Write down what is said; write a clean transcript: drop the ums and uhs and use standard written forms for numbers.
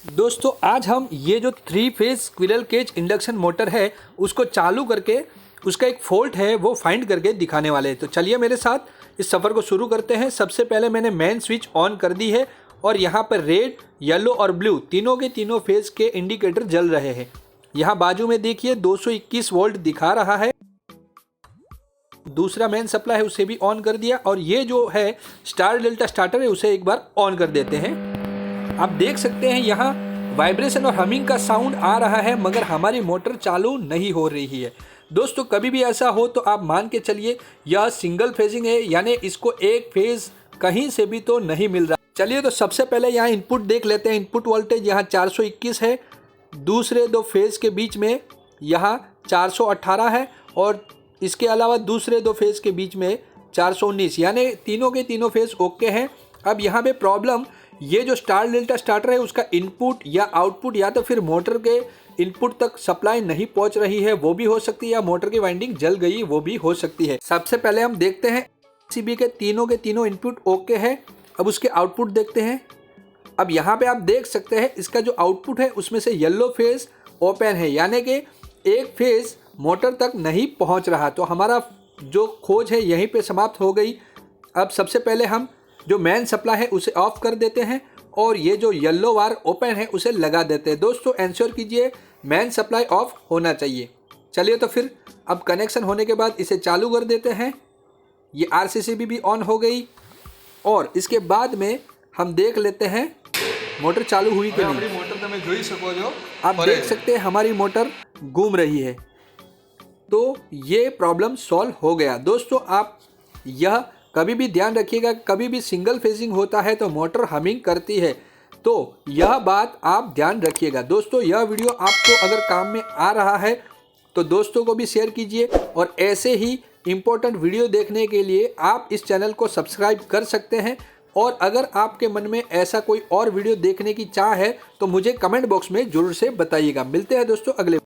दोस्तों आज हम ये जो 3 phase squirrel cage induction motor है उसको चालू करके उसका एक फॉल्ट है वो फाइंड करके दिखाने वाले हैं। तो चलिए मेरे साथ इस सफ़र को शुरू करते हैं। सबसे पहले मैंने मेन स्विच ऑन कर दी है और यहाँ पर रेड, येलो और ब्लू तीनों के तीनों फेज के इंडिकेटर जल रहे हैं। यहाँ बाजू में देखिए 221 वोल्ट दिखा रहा है। दूसरा मेन सप्लाई है उसे भी ऑन कर दिया और ये जो है स्टार डेल्टा स्टार्टर है उसे एक बार ऑन कर देते हैं। आप देख सकते हैं यहाँ वाइब्रेशन और हमिंग का साउंड आ रहा है मगर हमारी मोटर चालू नहीं हो रही है। दोस्तों कभी भी ऐसा हो तो आप मान के चलिए यह सिंगल फेजिंग है, यानी इसको एक फेज कहीं से भी तो नहीं मिल रहा। चलिए तो सबसे पहले यहाँ इनपुट देख लेते हैं। इनपुट वोल्टेज यहाँ 421 है, दूसरे दो फेज के बीच में यहाँ 418 है और इसके अलावा दूसरे दो फेज के बीच में 419, यानी तीनों के तीनों फेज ओके हैं। अब यहाँ पे प्रॉब्लम ये जो स्टार डेल्टा स्टार्टर है उसका इनपुट या आउटपुट या तो फिर मोटर के इनपुट तक सप्लाई नहीं पहुंच रही है, वो भी हो सकती है, या मोटर की वाइंडिंग जल गई वो भी हो सकती है। सबसे पहले हम देखते हैं सीबी के तीनों इनपुट ओके है। अब उसके आउटपुट देखते हैं। अब यहाँ पे आप देख सकते हैं इसका जो आउटपुट है उसमें से येलो फेज ओपन है, यानी कि एक फेज मोटर तक नहीं पहुँच रहा। तो हमारा जो खोज है यहीं पे समाप्त हो गई। अब सबसे पहले हम जो मेन सप्लाई है उसे ऑफ कर देते हैं और ये जो येलो वायर ओपन है उसे लगा देते हैं। दोस्तों इंश्योर कीजिए मेन सप्लाई ऑफ होना चाहिए। चलिए तो फिर अब कनेक्शन होने के बाद इसे चालू कर देते हैं। ये आरसीसीबी भी ऑन हो गई और इसके बाद में हम देख लेते हैं मोटर चालू हुई कि नहीं। मोटर તમે જોઈ શકો છો, आप देख सकते हैं हमारी मोटर घूम रही है, तो ये प्रॉब्लम सॉल्व हो गया। दोस्तों आप यह कभी भी ध्यान रखिएगा, कभी भी सिंगल फेजिंग होता है तो मोटर हमिंग करती है, तो यह बात आप ध्यान रखिएगा। दोस्तों यह वीडियो आपको अगर काम में आ रहा है तो दोस्तों को भी शेयर कीजिए और ऐसे ही इम्पोर्टेंट वीडियो देखने के लिए आप इस चैनल को सब्सक्राइब कर सकते हैं। और अगर आपके मन में ऐसा कोई और वीडियो देखने की चाह है तो मुझे कमेंट बॉक्स में ज़रूर से बताइएगा। मिलते हैं दोस्तों अगले